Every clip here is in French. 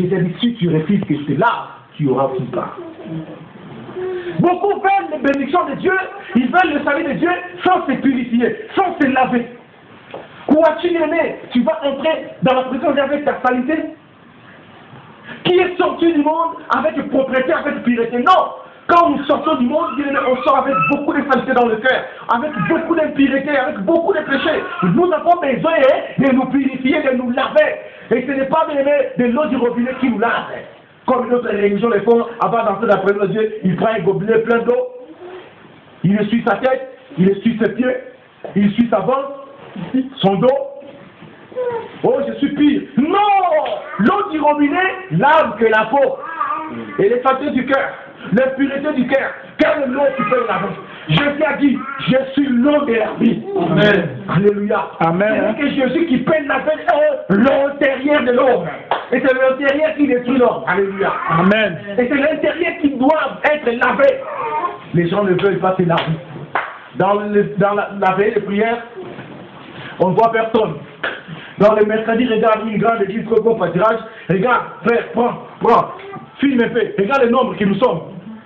Je t'ai dit, si tu refuses que c'est là, tu auras tout part. Beaucoup veulent les bénédictions de Dieu, ils veulent le salut de Dieu sans se purifier, sans se laver. Crois-tu, aimé, tu vas entrer dans la présence avec ta saleté? Qui est sorti du monde avec propriété, avec pureté? Non! Quand nous sortons du monde, on sort avec beaucoup de saleté dans le cœur, avec beaucoup d'impureté, avec beaucoup de péchés. Nous avons besoin de nous purifier, de nous laver. Et ce n'est pas de l'eau du robinet qui nous lave. Comme notre religion le font, avant d'entrer dans la présence de Dieu, il prend un gobelet plein d'eau, il essuie sa tête, il essuie ses pieds, il essuie sa ventre, son dos. Oh, je suis pire. Non! L'eau du robinet lave que la peau. Et les saletés du cœur, l'impureté du cœur. Quelle eau tu peux laver? Je t'ai dit, je suis l'eau de la vie. Amen. Alléluia. Amen. C'est que Jésus qui peut laver l'intérieur de l'homme. Et c'est l'intérieur qui détruit l'homme. Alléluia. Amen. Et c'est l'intérieur qui doit être lavé. Les gens ne veulent pas se laver. Dans la veille de prière, on ne voit personne. Dans le mercredi, regarde une grande église comme pâturage. Regarde, frère, prends, filme un peu. Regarde le nombre que nous sommes.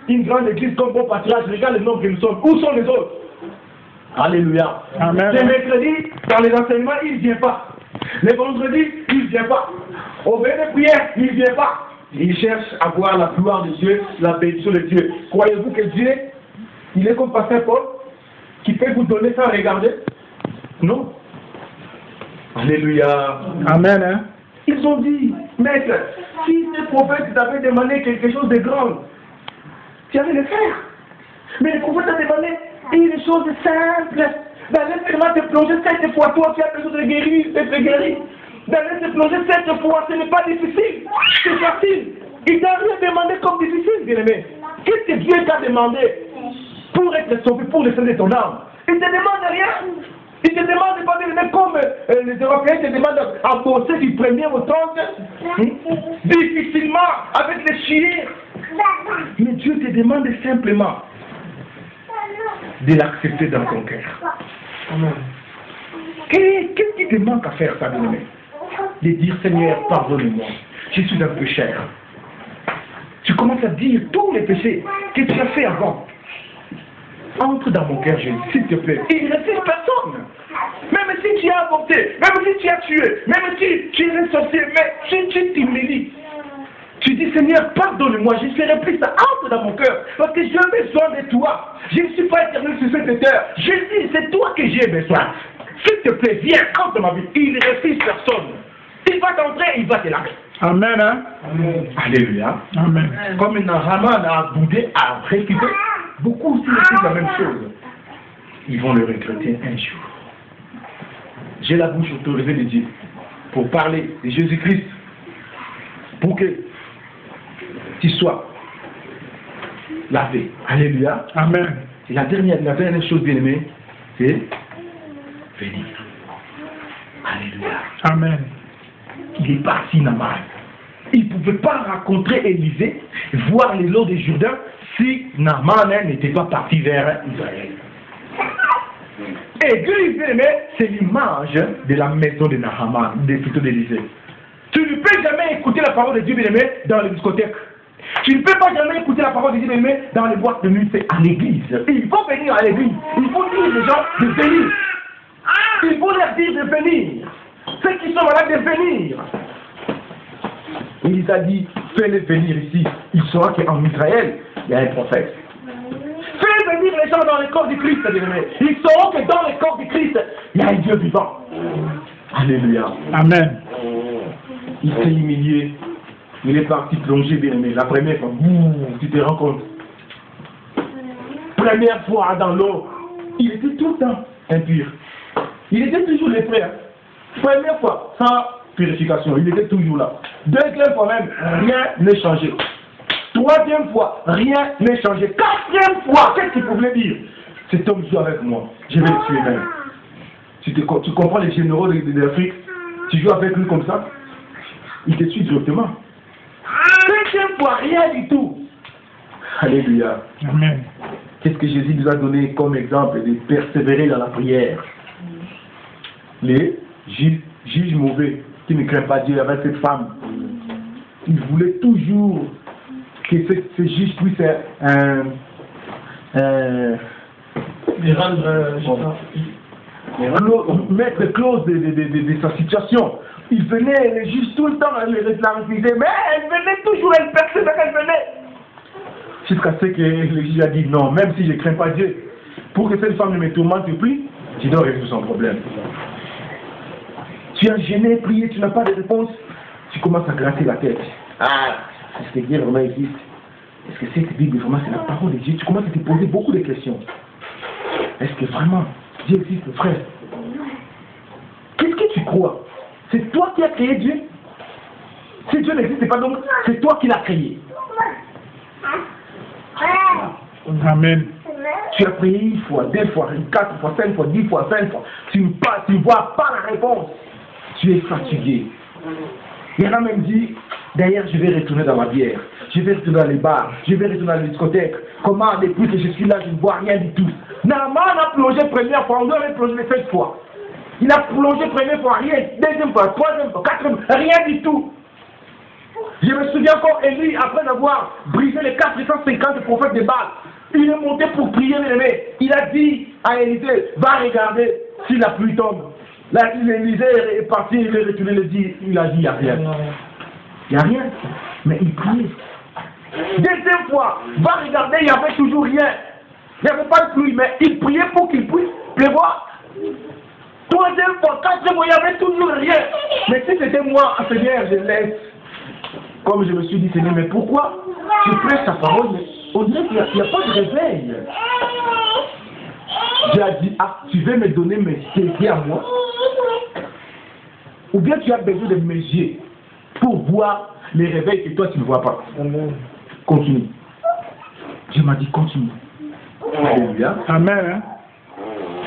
Une grande église comme bon pâturage, regarde le nombre que nous sommes. Où sont les autres? Alléluia. Amen. Le mercredi, dans les enseignements, il ne vient pas. Le vendredi, il ne vient pas. Au veille de prière, il ne vient pas. Il cherche à voir la gloire de Dieu, la bénédiction de Dieu. Croyez-vous que Dieu, il est comme Pasteur Paul, qui peut vous donner sans regarder? Non. Alléluia. Amen. Hein? Ils ont dit, maître, si ce prophète t'avait demandé quelque chose de grand, tu allais le faire. Mais le prophète a demandé une chose simple. D'aller seulement te plonger 7 fois, toi qui as besoin de guérir, d'être guéri. D'aller te plonger 7 fois, ce n'est pas difficile, c'est facile. Il t'a rien demandé comme difficile, bien-aimé. Qu'est-ce que Dieu t'a demandé pour être sauvé, pour le salut de ton âme? Il ne te demande rien. Il te demande pas de venir comme les Européens te demandent à bosser du 1er au 30, difficilement, avec les chiens. Mais Dieu te demande simplement de l'accepter dans ton cœur. Qu'est-ce qui te manque à faire, ça, bien-aimé? De dire, Seigneur, pardonne-moi, je suis un pécheur. Tu commences à dire tous les péchés que tu as fait avant. Entre dans mon cœur, Jésus, s'il te plaît. Il ne reste personne. Même si tu as avorté, même si tu as tué, même si tu es un sorcier, mais si tu t'humilies, tu dis, Seigneur, pardonne-moi, je serai pris, ça entre dans mon cœur, parce que j'ai besoin de toi. Je ne suis pas éternel sur cette terre. Jésus, c'est toi que j'ai besoin. S'il te plaît, viens, entre dans ma vie. Il ne refuse personne. Il va t'entrer, il va te laver. Amen. Hein? Amen. Alléluia. Amen. Comme Naaman a boudé, a récupéré, beaucoup aussi refusent la même chose. Ils vont le regretter un jour. J'ai la bouche autorisée de Dieu pour parler de Jésus-Christ, pour que tu sois lavé. Alléluia. Amen. Et la dernière chose, bien aimée, c'est venir. Alléluia. Amen. Il est parti Naaman. Il ne pouvait pas rencontrer Élisée, voir les lots de Jourdain, si Naaman n'était pas parti vers Israël. Et Dieu, bien aimé, c'est l'image de la maison de Naaman, plutôt d'Élisée. Tu ne peux jamais écouter la parole de Dieu, bien aimé, dans les discothèques. Tu ne peux pas jamais écouter la parole de Dieu, bien aimé, dans les boîtes de nuit, c'est à l'église. Il faut venir à l'église. Il faut dire aux gens de venir. Il faut leur dire de venir. Ceux qui sont malades de venir. Il a dit, fais-les venir ici. Il saura qu'en Israël, il y a un prophète. Fais venir les gens dans le corps du Christ, bien aimé. Ils sauront que dans le corps du Christ, il y a un Dieu vivant. Alléluia. Amen. Il s'est humilié. Il est parti plonger, bien aimé. La première fois, tu te rends compte. Première fois dans l'eau, il était tout le temps impur. Il était toujours lépreux. Première fois, sans purification, il était toujours là. Deuxième fois même, rien n'est changé. Troisième fois, rien n'est changé. Quatrième fois, qu'est-ce qu'il pouvait dire? Cet homme joue avec moi, je vais le tuer même. Tu comprends les généraux d'Afrique? Tu joues avec lui comme ça, il te tue directement. Cinquième fois, rien du tout. Alléluia. Amen. Qu'est-ce que Jésus nous a donné comme exemple de persévérer dans la prière? Les juges mauvais qui ne craignent pas Dieu avec cette femme. il voulait toujours que ce juge puisse mettre clause de sa situation. Il venait, les juges tout le temps, la refusaient, mais elle venait toujours, elle persistait qu'elle venait. Jusqu'à ce que le juge a dit non, même si je ne crains pas Dieu, pour que cette femme ne me tourmente plus, tu dois résoudre son problème. Tu as gêné, prié, tu n'as pas de réponse, tu commences à gratter la tête. Ah, est-ce que Dieu vraiment existe? Est-ce que cette Bible vraiment c'est la parole de Dieu? Tu commences à te poser beaucoup de questions. Est-ce que vraiment Dieu existe, frère? Qu'est-ce que tu crois? C'est toi qui as créé Dieu? Si Dieu n'existe pas, donc c'est toi qui l'as créé. Amen. Tu as prié une fois, 2 fois, 4 fois, 5 fois, 10 fois, 20 fois. Tu ne vois pas la réponse. Tu es fatigué. Il y en a même dit, d'ailleurs je vais retourner dans ma bière. Je vais retourner dans les bars. Je vais retourner dans les discothèques. Comment, depuis que je suis là, je ne vois rien du tout. Naaman a plongé première fois, on doit plongé 7 fois. Il a plongé première fois, rien. Deuxième fois, troisième fois, quatrième fois, rien du tout. Je me souviens encore, Élie, après avoir brisé les 450 prophètes de Baal, il est monté pour prier, mais il a dit à Élisée, va regarder si la pluie tombe. Là, Élisée est parti, il est retourné, il a dit, il n'y a rien. Il n'y a rien, mais il priait. Deuxième fois, va regarder, il n'y avait toujours rien. Il n'y avait pas de pluie, mais il priait pour qu'il puisse pleuvoir. Troisième fois, quatrième fois, il n'y avait toujours rien. Mais si c'était moi, Seigneur, je laisse. Comme je me suis dit, Seigneur, mais pourquoi tu prêches ta parole, mais on dirait qu'il n'y a pas de réveil. Dieu a dit, ah, tu veux me donner mes yeux à moi? Ou bien tu as besoin de mes yeux pour voir les réveils que toi tu ne vois pas. Continue. Dieu m'a dit, continue. Alléluia. Amen.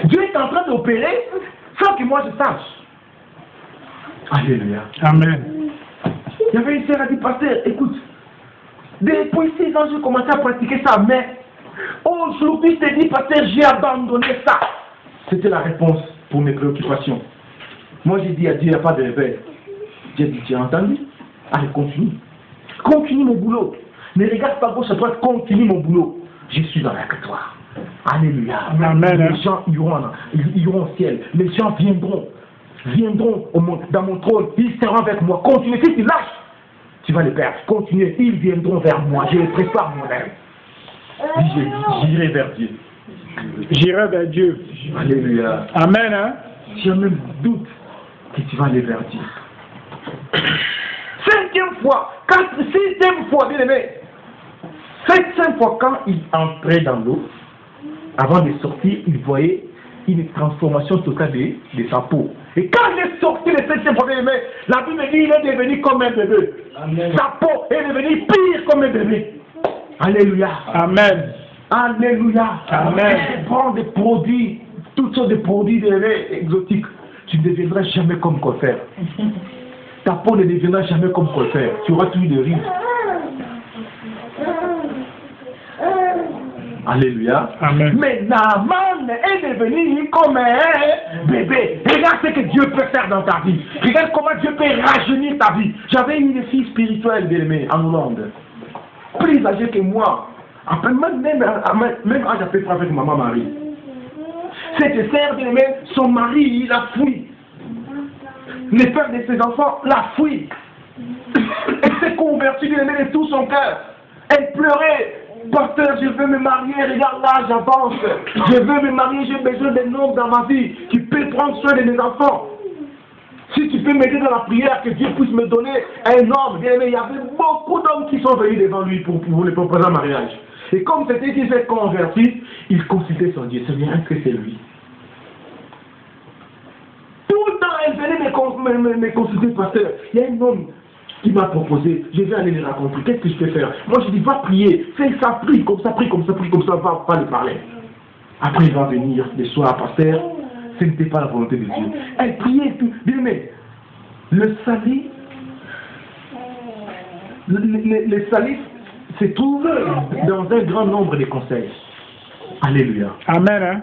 Dieu est en train d'opérer sans que moi je sache. Alléluia. Amen. Il y avait une sœur qui a dit, pasteur, écoute, depuis 6 ans, j'ai commencé à pratiquer ça, mais aujourd'hui, je te dis, pasteur, j'ai abandonné ça. C'était la réponse pour mes préoccupations. Moi, j'ai dit à Dieu, il n'y a pas de réveil. Dieu a dit, tu as entendu? Allez, continue. Continue mon boulot. Ne regarde pas gauche à droite, continue mon boulot. Je suis dans la victoire. Alléluia. Amen. Les gens iront au ciel. Les gens viendront dans mon trône, ils seront avec moi. Continue, si tu lâches, tu vas les perdre. Continue, ils viendront vers moi. Je les prépare moi-même. J'irai vers Dieu. J'irai vers Dieu. Alléluia. Amen. Tu as même doute que tu vas aller vers Dieu. 5e fois, 6e fois, bien aimé. 7e fois, quand il entrait dans l'eau, avant de sortir, il voyait une transformation totale de sa peau. Et quand il est sorti le 7e fois, la Bible dit qu'il est devenu comme un bébé. Amen. Sa peau est devenue pire comme un bébé. Alléluia. Amen. Alléluia. Amen. Tu prends des produits, toutes sortes de produits exotiques. Tu ne deviendras jamais comme coiffeur. Ta peau ne deviendra jamais comme coiffeur. Tu auras toujours des rides. Alléluia. Amen. Mais Naaman est devenu comme un bébé. Regarde ce que Dieu peut faire dans ta vie. Regarde comment Dieu peut rajeunir ta vie. J'avais une fille spirituelle bien-aimée en Hollande. Plus âgée que moi. Après, même âge à peu près avec maman Marie. Cette sœur bien-aimée, son mari, il a fui. Le père de ses enfants l'a fui. Elle s'est convertie bien-aimée de tout son cœur. Elle pleurait. Pasteur, je veux me marier, regarde là, j'avance. Je veux me marier, j'ai besoin d'un homme dans ma vie qui peut prendre soin de mes enfants. Si tu peux m'aider dans la prière, que Dieu puisse me donner un homme. Bien aimé, il y avait beaucoup d'hommes qui sont venus devant lui pour le proposer un mariage. Et comme c'était qu'il s'est converti, il consultait son Dieu. Seigneur, est-ce que c'est lui? Tout le temps, elle venait me consulter, pasteur. Il y a un homme qui m'a proposé, je vais aller le rencontrer, qu'est-ce que je peux faire? Moi je dis, va prier, fais ça, prie comme ça, prie comme ça, prie comme ça, va pas le parler. Après il va venir le soir, pasteur, ce n'était pas la volonté de Dieu. Elle priait tout, bien mais le salut se trouve dans un grand nombre de conseils. Alléluia. Amen.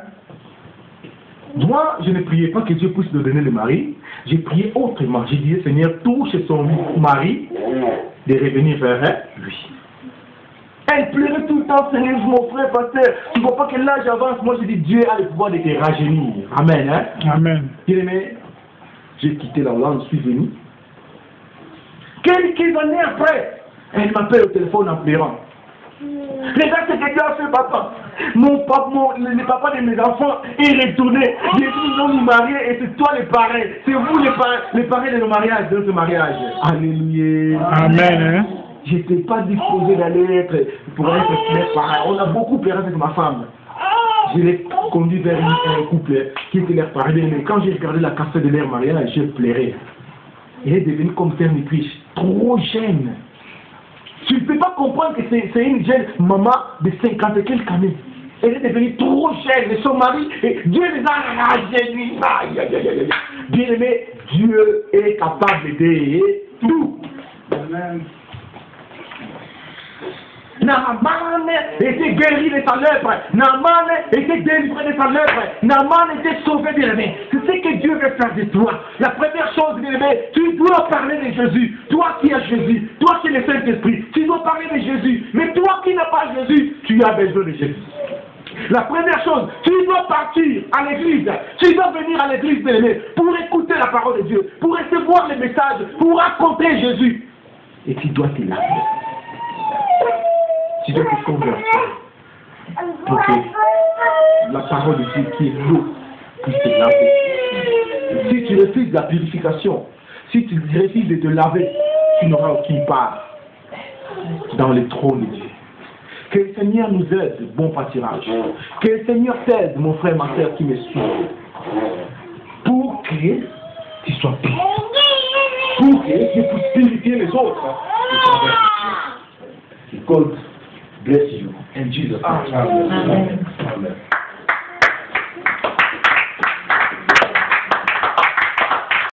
Moi, je ne priais pas que Dieu puisse me donner le mari. J'ai prié autrement. J'ai dit, Seigneur, touche son mari de revenir vers lui. Elle pleurait tout le temps, Seigneur, mon frère, pasteur. Tu ne vois pas que l'âge avance. Moi, je dis, Dieu a le pouvoir de te rajeunir. Amen. Hein? Amen. Bien-aimé, j'ai quitté la Hollande, je suis venu. Quelques années après, elle m'appelle au téléphone en pleurant. Regarde ce que tu as fait, papa. Le papa de mes enfants est retourné. J'ai dit, nous allons nous marier et c'est toi les parrains. C'est vous les parrains de nos mariages, de notre mariage. Alléluia. Amen. Hein? Je n'étais pas disposé d'aller pour être mes parents. On a beaucoup pleuré avec ma femme. Je l'ai conduit vers un couple qui était leur parrain. Mais quand j'ai regardé la cassette de leur mariage, j'ai pleuré. Elle est devenue comme Fernie Priche, trop jeune. Tu ne peux pas comprendre que c'est une jeune maman de 50 et quelques années. Elle est devenue trop jeune. Et son mari, et Dieu les a rajeunis. Bien aimé, Dieu est capable de tout. Amen. Naaman était guéri de sa lèpre. Naaman était délivré de sa lèpre. Naaman était sauvé, bien aimé. C'est ce que Dieu veut faire de toi. La première chose, bien aimé, tu dois parler de Jésus. Toi qui as Jésus, toi qui es le Saint-Esprit, tu dois parler de Jésus. Mais toi qui n'as pas Jésus, tu as besoin de Jésus. La première chose, tu dois partir à l'église. Tu dois venir à l'église, bien aimé, pour écouter la parole de Dieu, pour recevoir les messages, pour raconter Jésus. Et tu dois te laver. Tu dois te convertir pour que la parole de Dieu qui est l'eau puisse te laver. Si tu refuses la purification, si tu refuses de te laver, tu n'auras aucune part dans le trône de Dieu. Que le Seigneur nous aide, bon pâturage. Que le Seigneur t'aide, mon frère, ma soeur qui me suit, pour que tu sois pur. Pour que tu puisses purifier les autres. God bless you. In Jesus' name. Amen. Amen.